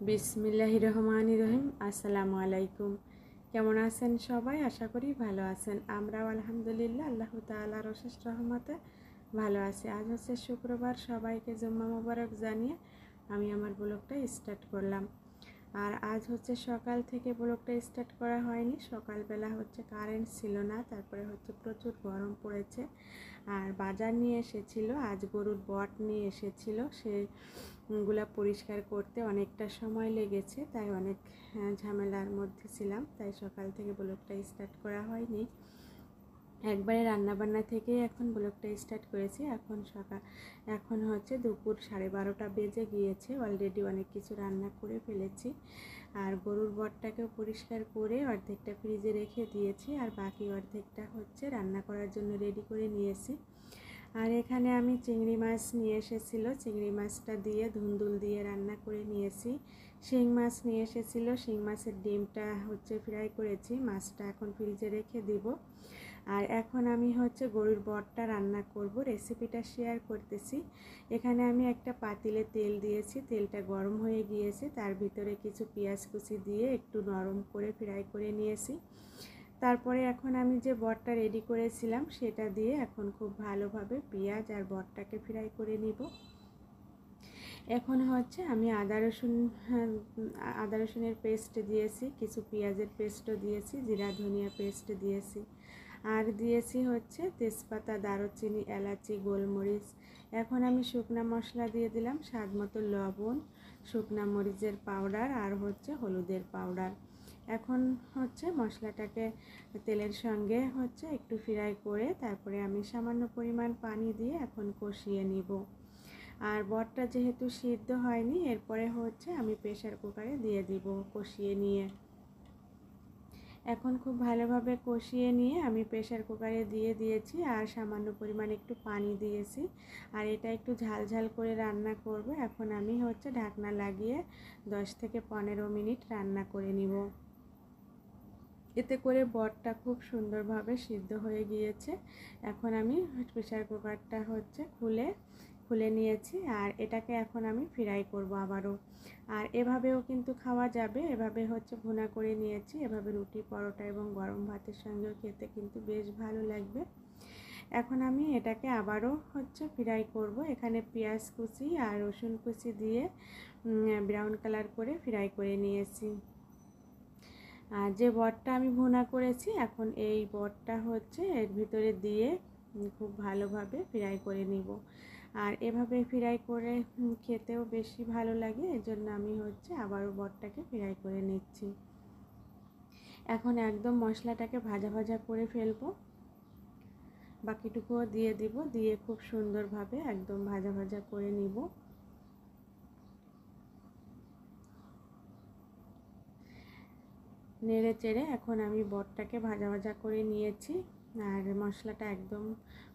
বিসমিল্লাহির রহমানির রহিম। আসসালামু আলাইকুম। কেমন আছেন সবাই? আশা করি ভালো আছেন। আমরাও আলহামদুলিল্লাহ আল্লাহ তাআলার অশেষ রহমতে ভালো আছি। আজ হচ্ছে শুক্রবার, সবাইকে জুম্মা মোবারক জানিয়ে আমি আমার ব্লগটা স্টার্ট করলাম। আর আজ হচ্ছে সকাল থেকে ব্লগটা স্টার্ট করা হয়নি। সকালবেলা হচ্ছে কারেন্ট ছিল না, তারপরে হচ্ছে প্রচুর গরম পড়েছে। আর বাজার নিয়ে এসেছিল, আজ গরুর বট নিয়ে এসেছিল, সেগুলা পরিষ্কার করতে অনেকটা সময় লেগেছে, তাই অনেক ঝামেলার মধ্যে ছিলাম, তাই সকাল থেকে ব্লগটা স্টার্ট করা হয়নি। একবারে রান্নাবান্না থেকেই এখন ব্লগটা স্টার্ট করেছি। এখন হচ্ছে দুপুর 12:30 বেজে গিয়েছে। অলরেডি অনেক কিছু রান্না করে ফেলেছি। আর গরুর বটটাকেও পরিষ্কার করে অর্ধেকটা ফ্রিজে রেখে দিয়েছি, আর বাকি অর্ধেকটা হচ্ছে রান্না করার জন্য রেডি করে নিয়েছি। আর এখানে আমি চিংড়ি মাছ নিয়ে এসেছিলো, চিংড়ি মাছটা দিয়ে ধুন্দুল দিয়ে রান্না করে নিয়েছি। শিং মাছ নিয়ে এসেছিলো, শিং মাছের ডিমটা হচ্ছে ফ্রাই করেছি। মাছটা এখন ফ্রিজে রেখে দিব। আর এখন আমি হচ্ছে গরুর বটটা রান্না করব, রেসিপিটা শেয়ার করতেছি। এখানে আমি একটা পাতিলে তেল দিয়েছি, তেলটা গরম হয়ে গিয়েছে, তার ভিতরে কিছু পেঁয়াজ কুচি দিয়ে একটু নরম করে ফ্রাই করে নিয়েছি। তারপরে এখন আমি যে বটটা রেডি করেছিলাম সেটা দিয়ে এখন খুব ভালোভাবে পেঁয়াজ আর বটটাকে ফ্রাই করে নিব। এখন হচ্ছে আমি আদা রসুনের পেস্ট দিয়েছি, কিছু পেঁয়াজের পেস্টও দিয়েছি, জিরা ধনিয়া পেস্ট দিয়েছি, আর দিয়েছি হচ্ছে তেজপাতা, দারুচিনি, এলাচি, গোলমরিচ। এখন আমি শুকনা মশলা দিয়ে দিলাম, স্বাদ মতো লবণ, শুকনা মরিচের পাউডার আর হচ্ছে হলুদের পাউডার। এখন হচ্ছে মশলাটাকে তেলের সঙ্গে হচ্ছে একটু ফ্রাই করে তারপরে আমি সামান্য পরিমাণ পানি দিয়ে এখন কষিয়ে নিব। আর বটটা যেহেতু সিদ্ধ হয়নি, এরপরে হচ্ছে আমি প্রেসার কুকারে দিয়ে দিব কষিয়ে নিয়ে। এখন খুব ভালোভাবে কষিয়ে নিয়ে আমি প্রেসার কুকারে দিয়ে দিয়েছি, আর সামান্য পরিমাণ একটু পানি দিয়েছি। আর এটা একটু ঝাল ঝাল করে রান্না করব। এখন আমি হচ্ছে ঢাকনা লাগিয়ে 10 থেকে 15 মিনিট রান্না করে নিব। এতে করে বটটা খুব সুন্দরভাবে সিদ্ধ হয়ে গিয়েছে। এখন আমি প্রেসার কুকারটা হচ্ছে খুলে নিয়েছি, আর এটাকে এখন আমি ফ্রাই করব আবারও। আর এভাবেও কিন্তু খাওয়া যাবে, এভাবে হচ্ছে ভুনা করে নিয়েছি। এভাবে রুটি, পরোটা এবং গরম ভাতের সঙ্গেও খেতে কিন্তু বেশ ভালো লাগবে। এখন আমি এটাকে আবারও হচ্ছে ফ্রাই করব। এখানে পেঁয়াজ কুচি আর রসুন কুচি দিয়ে ব্রাউন কালার করে ফ্রাই করে নিয়েছি। আর যে বটটা আমি ভুনা করেছি, এখন এই বটটা হচ্ছে এর ভিতরে দিয়ে খুব ভালোভাবে ফ্রাই করে নিব। আর এভাবে ফ্রাই করে খেতেও বেশি ভালো লাগে, এজন্য আমি হচ্ছে আবারও বটটাকে ফ্রাই করে নিচ্ছি। এখন একদম মশলাটাকে ভাজা ভাজা করে ফেলবো, বাকিটুকুও দিয়ে দিব, দিয়ে খুব সুন্দরভাবে একদম ভাজা ভাজা করে নিব। নেড়ে চেড়ে এখন আমি বটটাকে ভাজা ভাজা করে নিয়েছি, আর মশলাটা একদম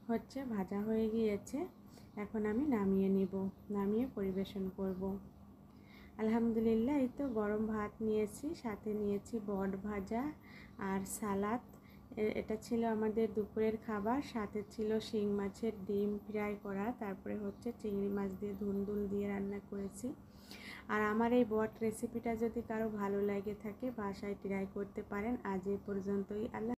হচ্ছে ভাজা হয়ে গিয়েছে। এখন আমি নামিয়ে নিব, নামিয়ে পরিবেশন করব। আলহামদুলিল্লাহ, এই তো গরম ভাত নিয়েছি, সাথে নিয়েছি বট ভাজা আর সালাদ। এটা ছিল আমাদের দুপুরের খাবার। সাথে ছিল শিং মাছের ডিম ফ্রাই করা, তারপরে হচ্ছে চিংড়ি মাছ দিয়ে ধুন্দুল দিয়ে রান্না করেছি। আর আমার এই বট রেসিপিটা যদি কারো ভালো লাগে থাকে, বাসায় ট্রাই করতে পারেন। আজ এই পর্যন্তই। আল্লাহ।